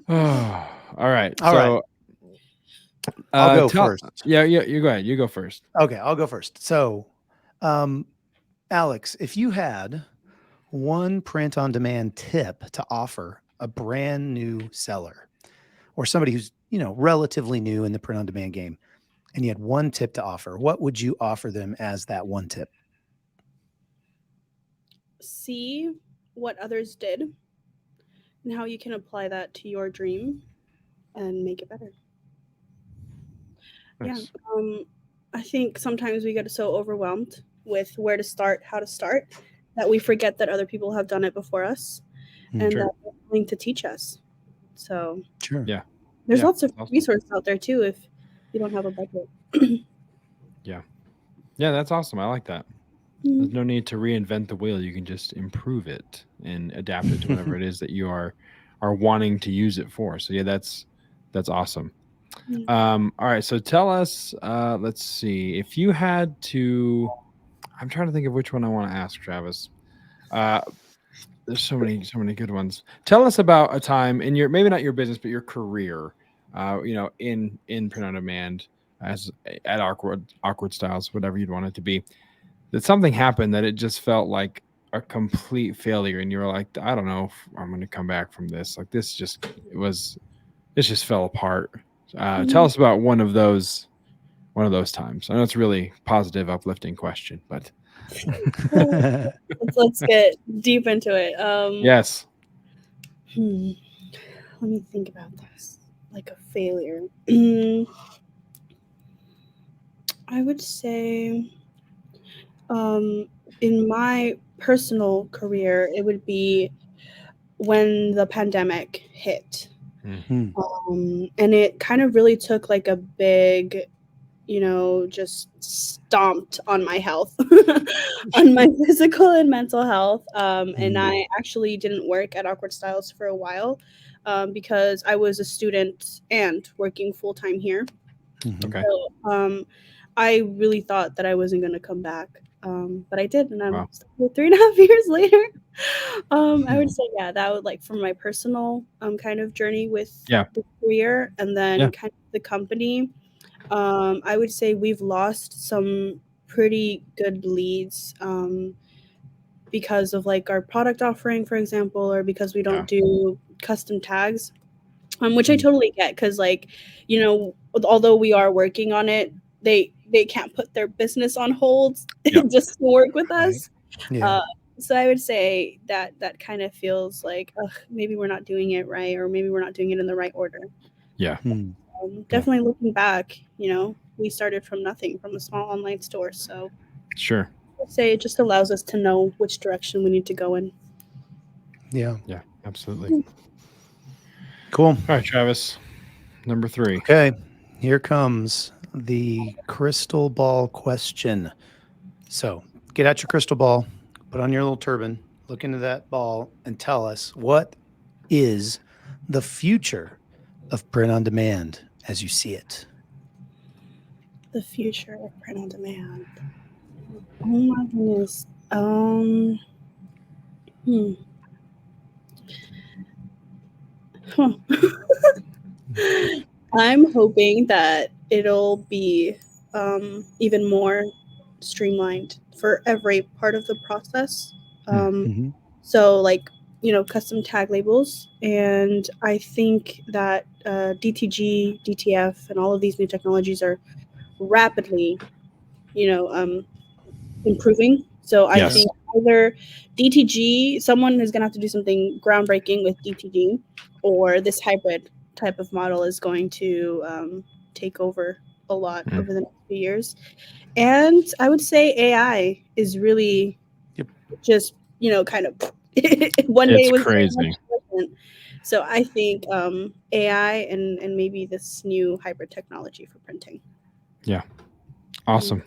Oh, all right. All so, I'll go first. Yeah, you go ahead. You go first. Okay, I'll go first. So, Alex, if you had one print on demand tip to offer a brand new seller or somebody who's, relatively new in the print on demand game, and you had one tip to offer, what would you offer them as that one tip? See what others did and how you can apply that to your dream and make it better. Nice. Yeah. I think sometimes we get so overwhelmed with where to start, how to start, that we forget that other people have done it before us and Sure. that they're willing to teach us. So Sure. Yeah. there's lots of awesome. resources out there too if you don't have a budget. Yeah, that's awesome. I like that. There's no need to reinvent the wheel. You can just improve it and adapt it to whatever it is that you are wanting to use it for. So yeah, that's awesome. All right. So tell us, let's see, if you had to, I'm trying to think of which one I want to ask, Travis. There's so many good ones. Tell us about a time in your, maybe not your business, but your career, in print on demand, as at awkward styles, whatever you'd want it to be, that something happened that it just felt like a complete failure, and you were like, I don't know if I'm going to come back from this. Like this just fell apart. Tell us about one of those times. I know it's a really positive, uplifting question, but Let's get deep into it. yes. Let me think about this. Like a failure. I would say in my personal career, it would be when the pandemic hit. And it kind of really took like a big, just stomped on my health, on my physical and mental health. And I actually didn't work at Awkward Styles for a while because I was a student and working full-time here. Okay. So I really thought that I wasn't going to come back. But I did, and I'm still 3.5 years later. I would say, that would, like, from my personal kind of journey with the career, and then kind of the company. I would say we've lost some pretty good leads because of like our product offering, for example, or because we don't do custom tags, which I totally get because, like, you know, although we are working on it, they can't put their business on hold Yep. just to work with Right. us. Yeah. So I would say that kind of feels like, ugh, maybe we're not doing it right, or maybe we're not doing it in the right order. Yeah. Hmm. Definitely looking back, you know, we started from nothing, from a small online store. So Sure. I'd say it just allows us to know which direction we need to go in. Yeah. Yeah, absolutely. Cool. All right, Travis, number 3. Okay. Here comes the crystal ball question. So get out your crystal ball, put on your little turban, look into that ball, and tell us, what is the future of print on demand as you see it? The future of print on demand. Oh my goodness. Hmm. Huh. I'm hoping that it'll be even more streamlined for every part of the process. Um, Mhm. so, like, you know, custom tag labels. And I think that DTG, DTF, and all of these new technologies are rapidly, you know, improving. So I Yes. think either DTG, someone is going to have to do something groundbreaking with DTG, or this hybrid type of model is going to take over a lot Mm. over the next few years. And I would say AI is really Yep. just, you know, kind of one day It's it was there, crazy. one day it wasn't. So I think AI and maybe this new hybrid technology for printing. Yeah. Awesome.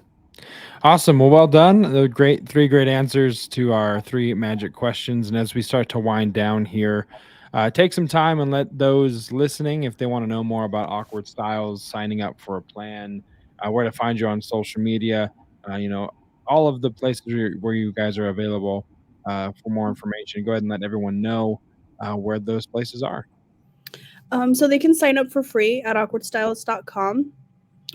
Awesome. Well done. The 3 great answers to our 3 magic questions. And as we start to wind down here, take some time and let those listening, if they want to know more about Awkward Styles, signing up for a plan, where to find you on social media, you know, all of the places where you guys are available for more information. Go ahead and let everyone know where those places are. So they can sign up for free at awkwardstyles.com.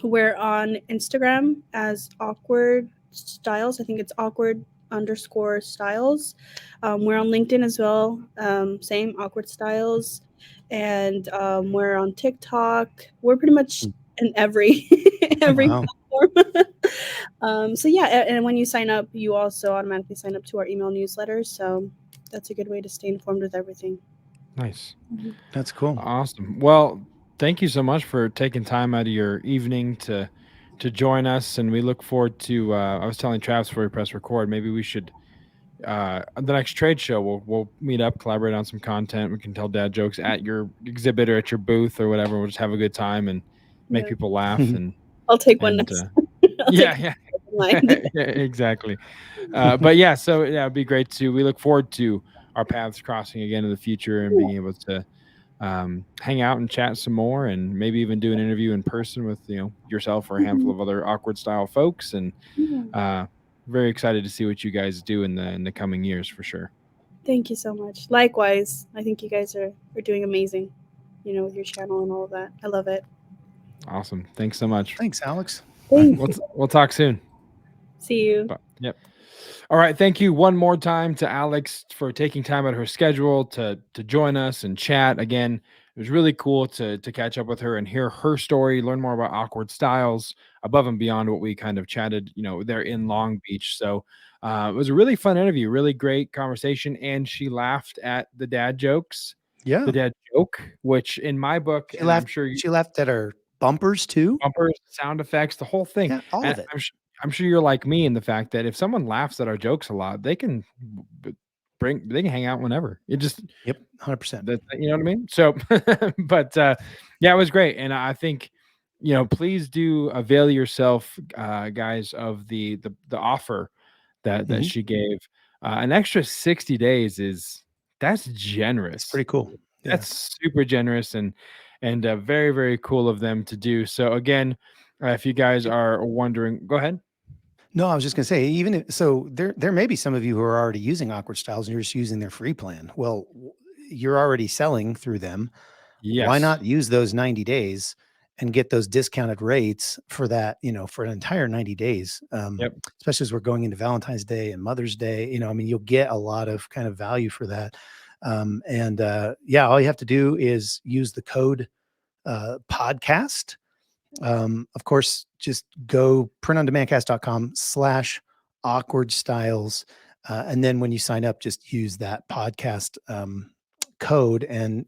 We're on Instagram as Awkward Styles. I think it's awkward_styles. We're on LinkedIn as well. Same Awkward Styles. And we're on TikTok. We're pretty much in every every Wow. platform. So yeah, and when you sign up, you also automatically sign up to our email newsletter. So that's a good way to stay informed with everything. Nice. That's cool. Awesome. Well, thank you so much for taking time out of your evening to join us, and we look forward to. I was telling Travis before we press record, maybe we should the next trade show we'll meet up, collaborate on some content. We can tell dad jokes at your exhibit or at your booth or whatever. We'll just have a good time and make Yeah. people laugh I'll take one and next. I'll take yeah, one yeah. in mind. Yeah, exactly. But yeah, so yeah, it'd be great to. We look forward to our paths crossing again in the future and being able to hang out and chat some more, and maybe even do an interview in person with yourself or a handful of other Awkward Style folks. And Yeah. very excited to see what you guys do in the coming years for sure. Thank you so much. Likewise, I think you guys are doing amazing, you know, with your channel and all of that. I love it. Awesome. Thanks so much. Thanks, Alex. Thanks. We'll talk soon. See you. Yep. All right. Thank you one more time to Alex for taking time out of her schedule to join us and chat again. It was really cool to catch up with her and hear her story, learn more about Awkward Styles above and beyond what we kind of chatted, there in Long Beach. So it was a really fun interview, really great conversation. And she laughed at the dad jokes, Yeah. the dad joke, which in my book, She and laughed. I'm sure She laughed at our bumpers too. bumpers, sound effects, the whole thing. Yeah, all And of it. I'm sure you're like me in the fact that if someone laughs at our jokes a lot, they can they can hang out whenever. It just Yep, 100%. that you know what I mean? So but yeah, it was great. And I think please do avail yourself, guys, of the offer that Mhm. she gave. An extra 60 days that's It's generous. pretty cool. Yeah. That's super generous and very, very cool of them to do. So again, if you guys are wondering, go ahead. No, I was just gonna say, even if, so there may be some of you who are already using Awkward Styles and you're just using their free plan. Well, you're already selling through them. Why Yes. not use those 90 days and get those discounted rates for that, for an entire 90 days. Yep. Especially as we're going into Valentine's Day and Mother's Day, I mean, you'll get a lot of kind of value for that. Yeah, all you have to do is use the code podcast. Of course, just go printondemandcast.com/awkward styles. And then when you sign up, just use that podcast code, and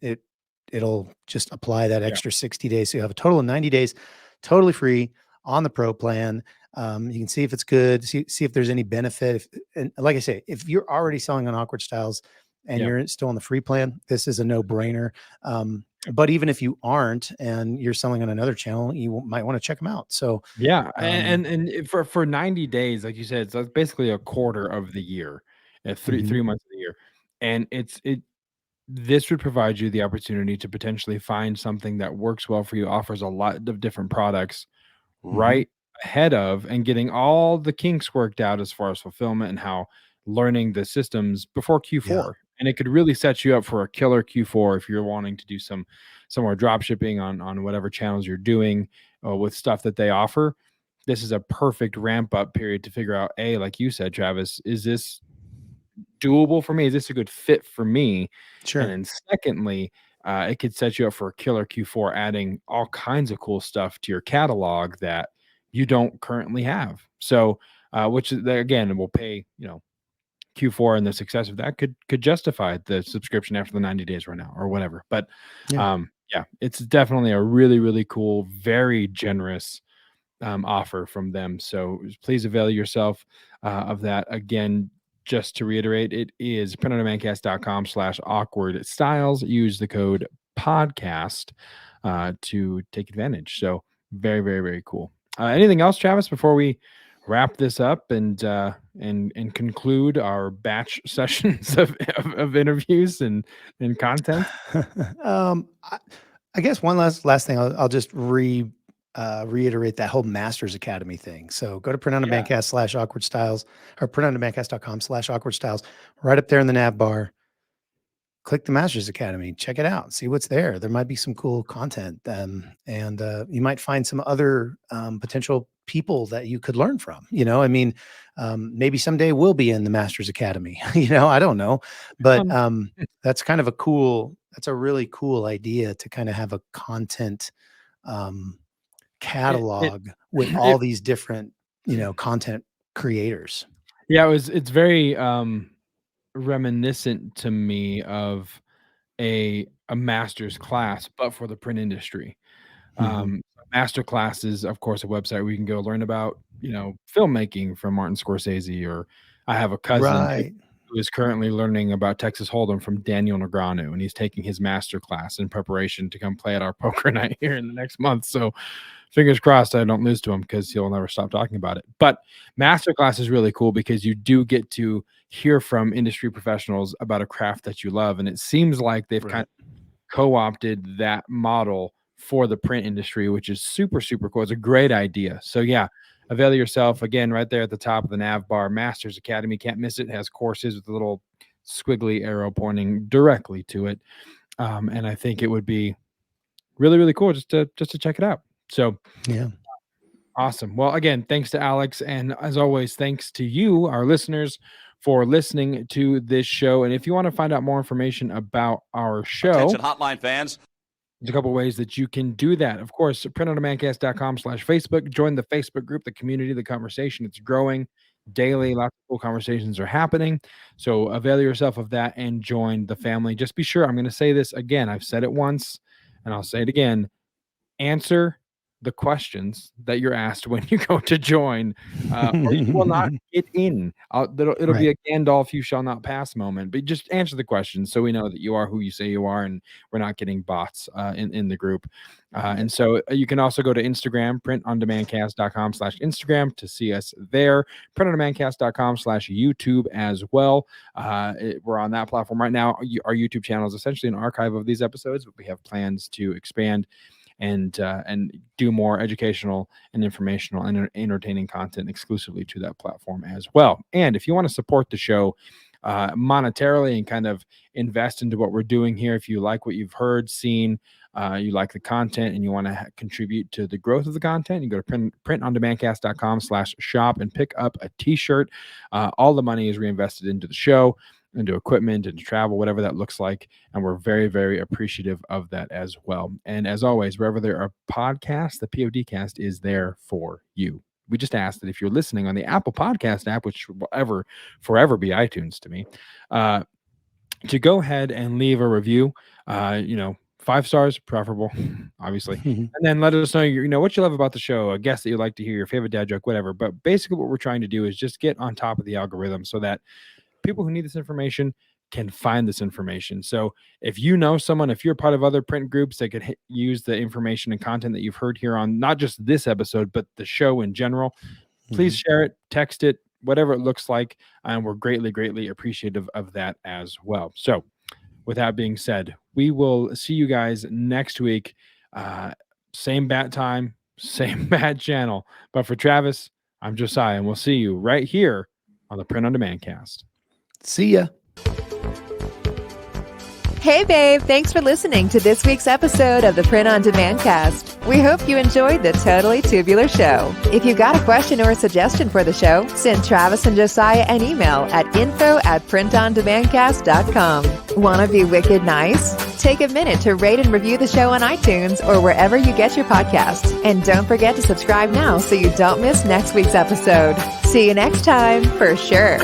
it'll just apply that extra 60 days. So you have a total of 90 days, totally free on the pro plan. You can see if it's good, see if there's any benefit. And like I say, if you're already selling on Awkward Styles and you're still on the free plan, this is a no-brainer. But even if you aren't and you're selling on another channel, you might want to check them out. So yeah, and for 90 days, like you said, so it's basically a quarter of the year, three months of the year, and this would provide you the opportunity to potentially find something that works well for you, offers a lot of different products right ahead of, and getting all the kinks worked out as far as fulfillment and how learning the systems before Q4. And it could really set you up for a killer Q4 if you're wanting to do some more drop shipping on whatever channels you're doing with stuff that they offer. This is a perfect ramp up period to figure out, like you said, Travis, is this doable for me? Is this a good fit for me? Sure. And then secondly, it could set you up for a killer Q4, adding all kinds of cool stuff to your catalog that you don't currently have. So, which again will pay, Q4, and the success of that could justify the subscription after the 90 days right now or whatever. But it's definitely a really, really cool, very generous offer from them. So please avail yourself of that. Again, just to reiterate, it is printondemandcast.com/awkward styles. Use the code podcast to take advantage. So very, very, very cool. Anything else, Travis, before we wrap this up and conclude our batch sessions of interviews and content? I guess one last thing, I'll just reiterate that whole Masters Academy thing. So go to printondemandcast/awkward styles, or printondemandcast.com/awkward styles. Right up there in the nav bar, click the Masters Academy, check it out, see what's there. There might be some cool content, and you might find some other potential people that you could learn from. I mean, maybe someday we'll be in the Masters Academy. I don't know, but that's kind of that's a really cool idea to kind of have a content catalog with all these different, content creators. Yeah, it's very reminiscent to me of a master's class, but for the print industry. Master class is, of course, a website where you can go learn about, filmmaking from Martin Scorsese, or I have a cousin who is currently learning about Texas Hold'em from Daniel Negreanu, and he's taking his master class in preparation to come play at our poker night here in the next month. So fingers crossed I don't lose to him, because he'll never stop talking about it. But masterclass is really cool because you do get to hear from industry professionals about a craft that you love. And it seems like they've kind of co-opted that model for the print industry, which is super, super cool. It's a great idea. So yeah, avail yourself. Again, right there at the top of the nav bar, Masters Academy. Can't miss it. It has courses with a little squiggly arrow pointing directly to it. And I think it would be really, really cool just to check it out. So yeah, awesome. Well, again, thanks to Alex, and as always, thanks to you, our listeners, for listening to this show. And if you want to find out more information about our show, attention hotline fans, there's a couple ways that you can do that. Of course, printondemandcast.com/Facebook. Join the Facebook group, the community, the conversation. It's growing daily. Lots of cool conversations are happening. So avail yourself of that and join the family. Just be sure, I'm going to say this again. I've said it once and I'll say it again. Answer the questions that you're asked when you go to join, or you will not get in. It'll be a Gandalf you shall not pass moment, but just answer the questions so we know that you are who you say you are, and we're not getting bots in the group. And so you can also go to Instagram, printondemandcast.com/Instagram to see us there, printondemandcast.com/YouTube as well. We're on that platform right now. Our YouTube channel is essentially an archive of these episodes, but we have plans to expand and do more educational and informational and entertaining content exclusively to that platform as well. And if you want to support the show monetarily and kind of invest into what we're doing here, if you like what you've heard, seen, you like the content and you want to contribute to the growth of the content, you go to printondemandcast.com/shop and pick up a t-shirt. All the money is reinvested into the show, into equipment, into travel, whatever that looks like. And we're very, very appreciative of that as well. And as always, wherever there are podcasts, the PODcast is there for you. We just ask that if you're listening on the Apple Podcast app, which will forever be iTunes to me, to go ahead and leave a review, 5 stars, preferable, obviously. And then let us know, what you love about the show, a guest that you'd like to hear, your favorite dad joke, whatever. But basically what we're trying to do is just get on top of the algorithm so that people who need this information can find this information. So if you know someone, if you're part of other print groups that could use the information and content that you've heard here on not just this episode, but the show in general, please share it, text it, whatever it looks like. And we're greatly, greatly appreciative of that as well. So with that being said, we will see you guys next week. Same bat time, same bat channel. But for Travis, I'm Josiah, and we'll see you right here on the Print on Demand cast. See ya. Hey, babe, thanks for listening to this week's episode of the Print on Demand cast. We hope you enjoyed the Totally Tubular Show. If you've got a question or a suggestion for the show, send Travis and Josiah an email at info@printondemandcast.com. Want to be wicked nice? Take a minute to rate and review the show on iTunes or wherever you get your podcasts. And don't forget to subscribe now so you don't miss next week's episode. See you next time, for sure.